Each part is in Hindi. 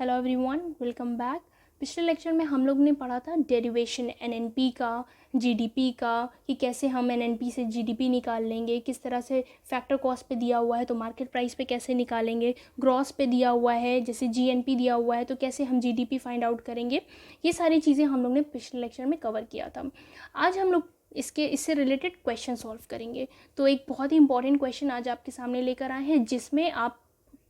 Hello everyone, welcome back. पिछले लेक्चर में हम लोग ने पढ़ा था डेरिवेशन एनएनपी का, जीडीपी का, कि कैसे हम एनएनपी से जीडीपी निकाल लेंगे, किस तरह से फैक्टर कॉस्ट पे दिया हुआ है तो मार्केट प्राइस पे कैसे निकालेंगे, ग्रॉस पे दिया हुआ है जैसे जीएनपी दिया हुआ है तो कैसे हम जीडीपी फाइंड आउट करेंगे। ये सारी चीज़ें हम लोग ने पिछले लेक्चर में कवर किया था। आज हम लोग इससे रिलेटेड क्वेश्चन सॉल्व करेंगे। तो एक बहुत ही इंपॉर्टेंट क्वेश्चन आज आपके सामने लेकर आए हैं जिसमें आप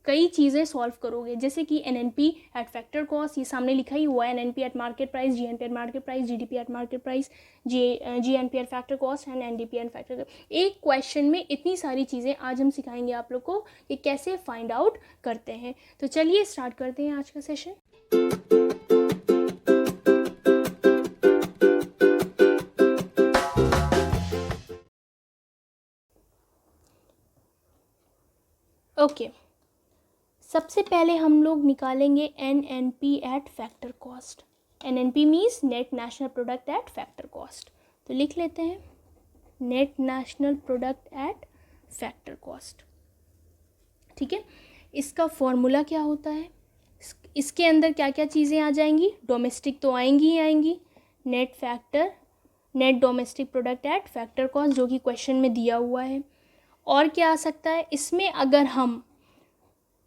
कई चीज़ें सॉल्व करोगे, जैसे कि एनएनपी एट फैक्टर कॉस्ट, ये सामने लिखा ही हुआ है, NNP eight market price, GNP at market price, GDP at market price, GNP eight factor cost and NDP at factor. एक क्वेश्चन में इतनी सारी चीज़ें आज हम सिखाएंगे आप लोग को कि कैसे फाइंड आउट करते हैं। तो चलिए स्टार्ट करते हैं आज का सेशन। ओके, सबसे पहले हम लोग निकालेंगे NNP eight factor cost. NNP means net national product at factor cost. तो लिख लेते हैं net national product at factor cost. ठीक है, इसका फॉर्मूला क्या होता है, इसके अंदर क्या क्या चीज़ें आ जाएंगी, डोमेस्टिक तो आएंगी ही आएंगी, net domestic product at factor cost जो कि क्वेश्चन में दिया हुआ है। और क्या आ सकता है इसमें, अगर हम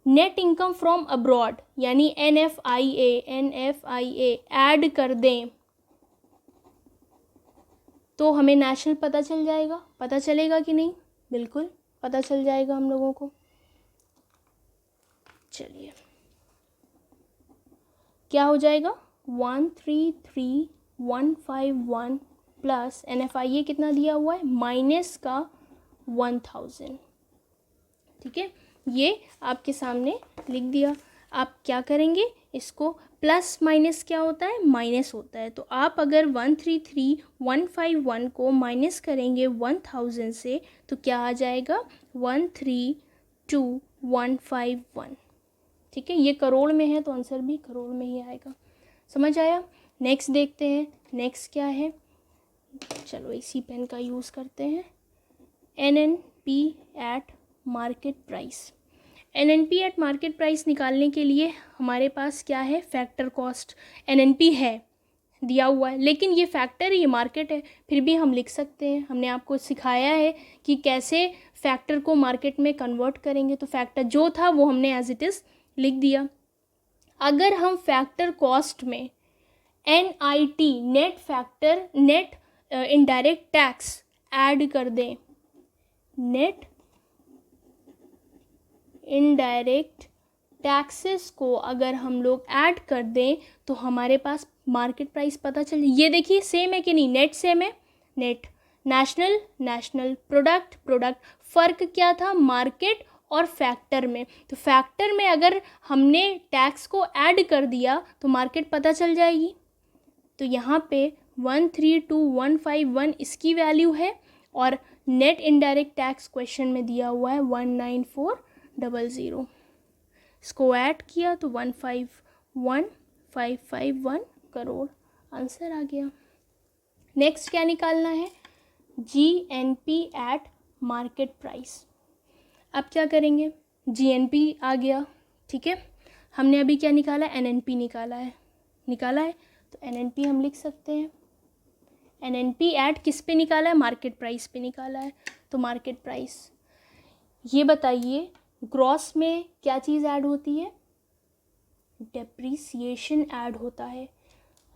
नेट इनकम फ्रॉम अब्रॉड यानी NFIA ऐड कर दें तो हमें नेशनल पता चल जाएगा। पता चलेगा कि नहीं? बिल्कुल पता चल जाएगा हम लोगों को। चलिए, क्या हो जाएगा, 133,151 प्लस NFIA कितना दिया हुआ है, माइनस का 1000। ठीक है, ये आपके सामने लिख दिया। आप क्या करेंगे, इसको प्लस माइनस क्या होता है, माइनस होता है। तो आप अगर 133,151 को माइनस करेंगे 1000 से तो क्या आ जाएगा, 132,151। ठीक है, ये करोड़ में है तो आंसर भी करोड़ में ही आएगा। समझ आया? नेक्स्ट देखते हैं, नेक्स्ट क्या है। चलो इसी पेन का यूज़ करते हैं। NNP eight market price. NNP eight market price निकालने के लिए हमारे पास क्या है, फैक्टर कॉस्ट। एनएनपी है दिया हुआ है, लेकिन ये फैक्टर, ये मार्केट है, फिर भी हम लिख सकते हैं। हमने आपको सिखाया है कि कैसे फैक्टर को मार्केट में कन्वर्ट करेंगे। तो फैक्टर जो था वो हमने एज इट इज़ लिख दिया। अगर हम फैक्टर कॉस्ट में NIT net indirect tax add कर दें, नेट इनडायरेक्ट टैक्सेस को अगर हम लोग ऐड कर दें तो हमारे पास मार्केट प्राइस पता चल। ये देखिए सेम है कि नहीं, नेट सेम है, नेट नेशनल प्रोडक्ट, फ़र्क क्या था मार्केट और फैक्टर में। तो फैक्टर में अगर हमने टैक्स को ऐड कर दिया तो मार्केट पता चल जाएगी। तो यहाँ पे 132,151 इसकी वैल्यू है और नेट इनडायरेक्ट टैक्स क्वेश्चन में दिया हुआ है 19400। इसको ऐड किया तो 151,551 करोड़ आंसर आ गया। नेक्स्ट क्या निकालना है, GNP एट मार्केट प्राइस। अब क्या करेंगे, GNP आ गया, ठीक है। हमने अभी क्या निकाला, NNP निकाला है तो NNP हम लिख सकते हैं। NNP ऐड किस पे निकाला है, मार्केट प्राइस पे निकाला है। तो मार्केट प्राइस, ये बताइए ग्रॉस में क्या चीज़ ऐड होती है, डेप्रीसिएशन ऐड होता है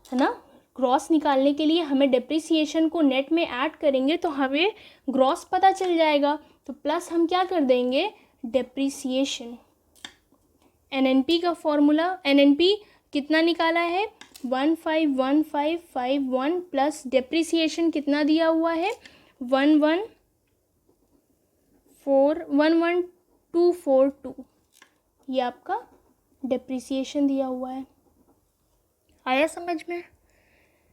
ना। ग्रॉस निकालने के लिए हमें डेप्रीसिएशन को नेट में ऐड करेंगे तो हमें ग्रॉस पता चल जाएगा। तो प्लस हम क्या कर देंगे, डेप्रीसिएशन। NNP का फॉर्मूला, NNP कितना निकाला है, 151,551 प्लस डेप्रीसिएशन कितना दिया हुआ है, 11242। ये आपका डेप्रीसिएशन दिया हुआ है। आया समझ में?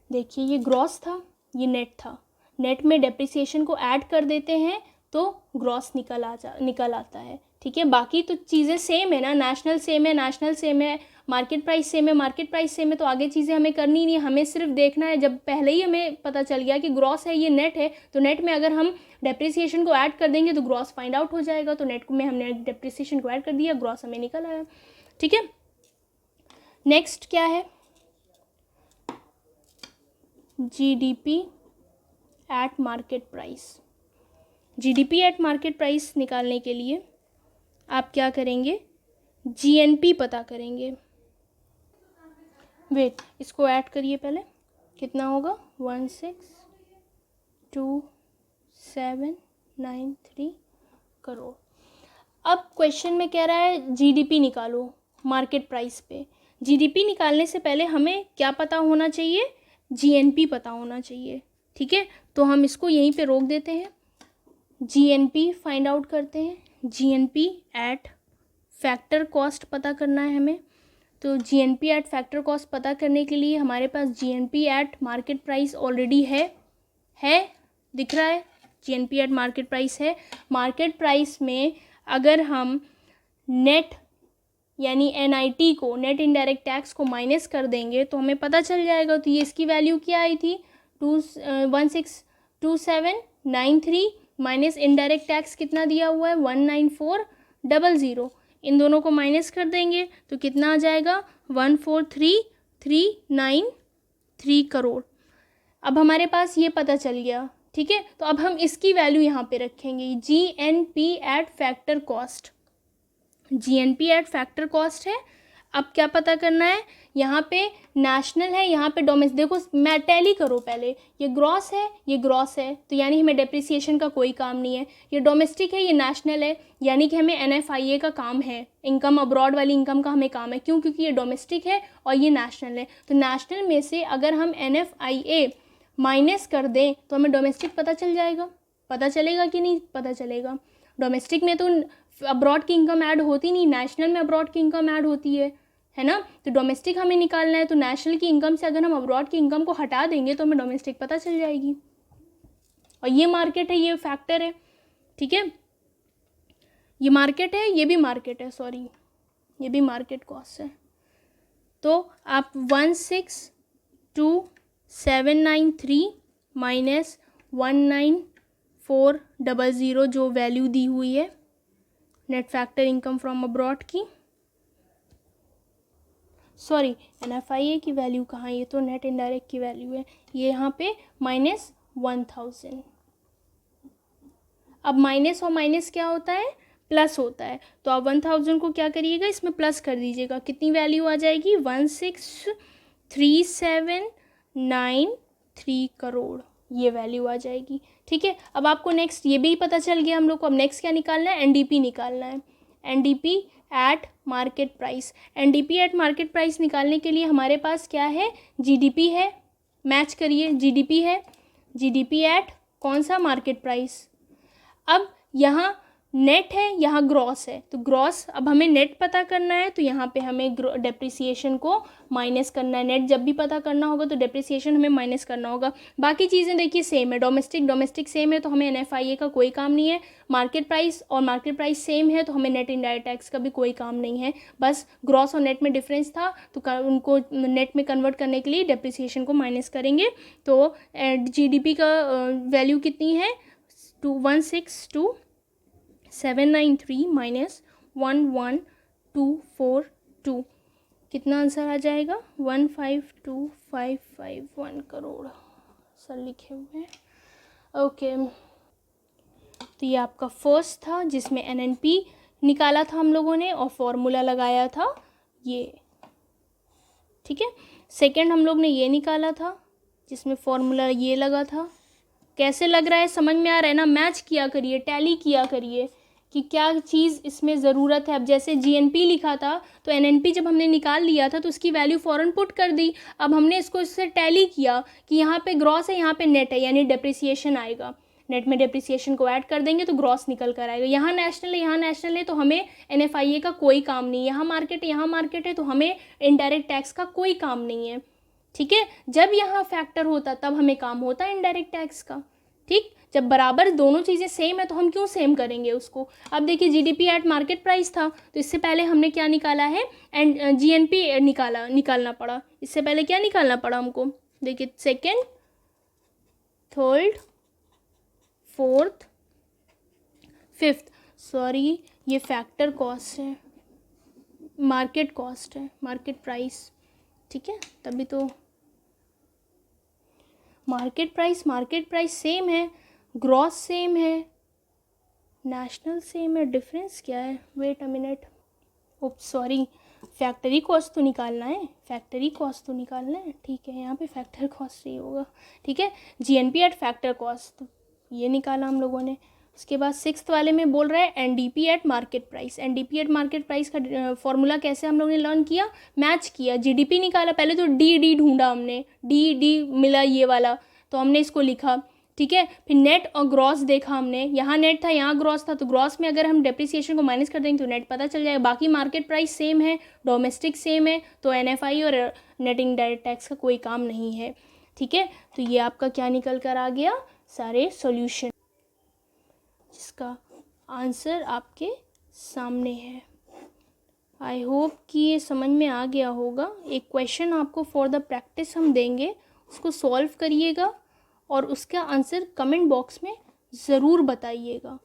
देखिए ये ग्रॉस था, ये नेट था। नेट में डेप्रीसिएशन को ऐड कर देते हैं तो ग्रॉस निकल आता है। ठीक है, बाकी तो चीज़ें सेम है ना, नेशनल सेम है, मार्केट प्राइस सेम है, तो आगे चीज़ें हमें करनी नहीं है। हमें सिर्फ देखना है, जब पहले ही हमें पता चल गया कि ग्रॉस है, ये नेट है, तो नेट में अगर हम डेप्रीसिएशन को ऐड कर देंगे तो ग्रॉस फाइंड आउट हो जाएगा। तो नेट में हमने डेप्रीसिएशन को ऐड कर दिया, ग्रॉस हमें निकल आया। ठीक है, नेक्स्ट क्या है, GDP at market price. GDP at market price निकालने के लिए आप क्या करेंगे, जीएनपी पता करेंगे। वेट, इसको ऐड करिए पहले, कितना होगा 162793 करोड़। अब क्वेश्चन में कह रहा है जीडीपी निकालो मार्केट प्राइस पे। जीडीपी निकालने से पहले हमें क्या पता होना चाहिए, जीएनपी पता होना चाहिए। ठीक है, तो हम इसको यहीं पे रोक देते हैं, जीएनपी फाइंड आउट करते हैं। जीएनपी एट फैक्टर कॉस्ट पता करना है हमें। तो जीएनपी एट फैक्टर कॉस्ट पता करने के लिए हमारे पास GNP at market price already है, दिख रहा है, जीएनपी एट मार्केट प्राइस है। मार्केट प्राइस में अगर हम नेट यानी एनआईटी को, नेट इनडायरेक्ट टैक्स को माइनस कर देंगे तो हमें पता चल जाएगा। तो ये इसकी वैल्यू क्या आई थी, 162793 माइनस इनडायरेक्ट टैक्स कितना दिया हुआ है 19400। इन दोनों को माइनस कर देंगे तो कितना आ जाएगा 143,393 करोड़। अब हमारे पास ये पता चल गया। ठीक है, तो अब हम इसकी वैल्यू यहाँ पे रखेंगे, GNP eight factor cost. GNP eight factor cost है। अब क्या पता करना है, यहाँ पे नेशनल है, यहाँ पे डोमेस्टिक। देखो मैं टैली करो पहले, ये ग्रॉस है, ये ग्रॉस है, तो यानी हमें डेप्रिसिएशन का कोई काम नहीं है। ये डोमेस्टिक है, ये नेशनल है, यानी कि हमें एनएफआईए का काम है, इनकम अब्रॉड वाली इनकम का हमें काम है। क्यों, क्योंकि ये डोमेस्टिक है और ये नेशनल है। तो नेशनल में से अगर हम एनएफआईए माइनस कर दें तो हमें डोमेस्टिक पता चल जाएगा। पता चलेगा कि नहीं पता चलेगा। डोमेस्टिक में तो अब्रॉड की इनकम ऐड होती नहीं, नेशनल में अब्रॉड की इनकम ऐड होती है ना। तो डोमेस्टिक हमें निकालना है, तो नेशनल की इनकम से अगर हम अब्रॉड की इनकम को हटा देंगे तो हमें डोमेस्टिक पता चल जाएगी। और ये मार्केट है, ये फैक्टर है। ठीक है, ये मार्केट है, ये भी मार्केट है, सॉरी ये भी मार्केट कॉस्ट है। तो आप 162793 माइनस 19400 जो वैल्यू दी हुई है net factor income from abroad की, सॉरी एनएफआईए की वैल्यू कहाँ, ये तो नेट इनडायरेक्ट की वैल्यू है, ये यहाँ पे माइनस 1000। अब माइनस और माइनस क्या होता है, प्लस होता है। तो आप 1000 को क्या करिएगा, इसमें प्लस कर दीजिएगा, कितनी वैल्यू आ जाएगी 163793 करोड़, ये वैल्यू आ जाएगी। ठीक है, अब आपको नेक्स्ट ये भी पता चल गया हम लोग को। अब नेक्स्ट क्या निकालना है, एनडीपी निकालना है, NDP at market price. NDP at market price निकालने के लिए हमारे पास क्या है, जीडीपी है, मैच करिए, जीडीपी है, जीडीपी एट कौन सा, मार्केट प्राइस। अब यहाँ नेट है, यहाँ ग्रॉस है, तो ग्रॉस, अब हमें नेट पता करना है तो यहाँ पे हमें डेप्रिसिएशन को माइनस करना है। नेट जब भी पता करना होगा तो डेप्रिसिएशन हमें माइनस करना होगा। बाकी चीज़ें देखिए सेम है, डोमेस्टिक सेम है तो हमें एनएफआईए का कोई काम नहीं है। मार्केट प्राइस और मार्केट प्राइस सेम है तो हमें नेट इनडायरेक्ट टैक्स का भी कोई काम नहीं है। बस ग्रॉस और नेट में डिफरेंस था तो उनको नेट में कन्वर्ट करने के लिए डेप्रिसिएशन को माइनस करेंगे। तो जीडीपी का वैल्यू कितनी है, 162,793 माइनस 11242, कितना आंसर आ जाएगा 152,551 करोड़, सर लिखे हुए हैं। ओके, तो ये आपका फर्स्ट था जिसमें एनएनपी निकाला था हम लोगों ने और फॉर्मूला लगाया था ये। ठीक है, सेकंड हम लोग ने ये निकाला था जिसमें फॉर्मूला ये लगा था। कैसे लग रहा है, समझ में आ रहा है ना, मैच किया करिए, टैली किया करिए कि क्या चीज़ इसमें ज़रूरत है। अब जैसे जीएनपी लिखा था तो एनएनपी जब हमने निकाल लिया था तो उसकी वैल्यू फ़ौरन पुट कर दी। अब हमने इसको इससे टैली किया कि यहाँ पे ग्रॉस है, यहाँ पे नेट है, यानी डेप्रिसिएशन आएगा। नेट में डेप्रिसिएशन को ऐड कर देंगे तो ग्रॉस निकल कर आएगा। यहाँ नेशनल है, यहाँ नेशनल है तो हमें एनएफआईए का कोई काम नहीं है। यहाँ मार्केट है तो हमें इनडायरेक्ट टैक्स का कोई काम नहीं है। ठीक है, जब यहाँ फैक्टर होता तब हमें काम होता है इनडायरेक्ट टैक्स का। ठीक, जब बराबर दोनों चीज़ें सेम है तो हम क्यों सेम करेंगे उसको। अब देखिए जीडीपी एट मार्केट प्राइस था तो इससे पहले हमने क्या निकाला है, एंड जीएनपी निकालना पड़ा। इससे पहले क्या निकालना पड़ा हमको, देखिए second, third, fourth, fifth, sorry ये फैक्टर कॉस्ट है, मार्केट कॉस्ट है, मार्केट प्राइस। ठीक है, तभी तो मार्केट प्राइस सेम है, ग्रॉस सेम है, नेशनल सेम है, डिफरेंस क्या है, wait a minute, oops sorry, factory cost तो निकालना है, ठीक है, यहाँ पे फैक्टर कॉस्ट ही होगा, ठीक है, जीएनपी एट फैक्टर कॉस्ट, ये निकाला हम लोगों ने। उसके बाद 6th वाले में बोल रहा है NDP at market price. NDP at market price का फॉर्मूला कैसे हम लोगों ने लर्न किया, मैच किया, जीडीपी निकाला, पहले तो डी ढूंढा हमने, डी मिला ये वाला, तो हमने इसको लिखा, ठीक है, फिर नेट और ग्रॉस देखा हमने, यहाँ नेट था यहाँ ग्रॉस था, तो ग्रॉस में अगर हम डेप्रिसिएशन को माइनस कर देंगे तो नेट पता चल जाएगा। बाकी मार्केट प्राइस सेम है, डोमेस्टिक सेम है, तो एनएफआई और नेट इनडायरेक्ट टैक्स का कोई काम नहीं है, ठीक है। तो ये आपका क्या निकल कर आ गया, सारे सॉल्यूशन, जिसका आंसर आपके सामने है। आई होप कि ये समझ में आ गया होगा। एक क्वेश्चन आपको फॉर द प्रैक्टिस हम देंगे, उसको सॉल्व करिएगा और उसका आंसर कमेंट बॉक्स में ज़रूर बताइएगा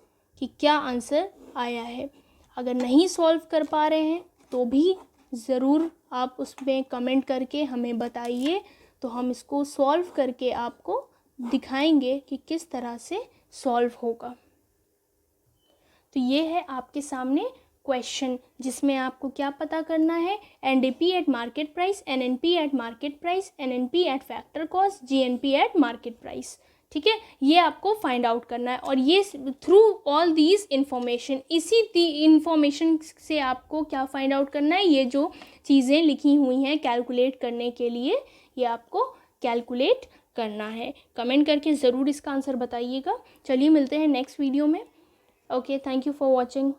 कि क्या आंसर आया है। अगर नहीं सॉल्व कर पा रहे हैं तो भी ज़रूर आप उसमें कमेंट करके हमें बताइए, तो हम इसको सॉल्व करके आपको दिखाएंगे कि किस तरह से सॉल्व होगा। तो ये है आपके सामने क्वेश्चन, जिसमें आपको क्या पता करना है, NDP at market price, NNP eight market price, NNP eight factor cost, GNP at market price, ठीक है, ये आपको फाइंड आउट करना है। और ये थ्रू ऑल दीज इंफॉर्मेशन, इसी इंफॉर्मेशन से आपको क्या फाइंड आउट करना है, ये जो चीज़ें लिखी हुई हैं कैलकुलेट करने के लिए, ये आपको कैलकुलेट करना है। कमेंट करके ज़रूर इसका आंसर बताइएगा। चलिए मिलते हैं नेक्स्ट वीडियो में। Okay, thank you for watching.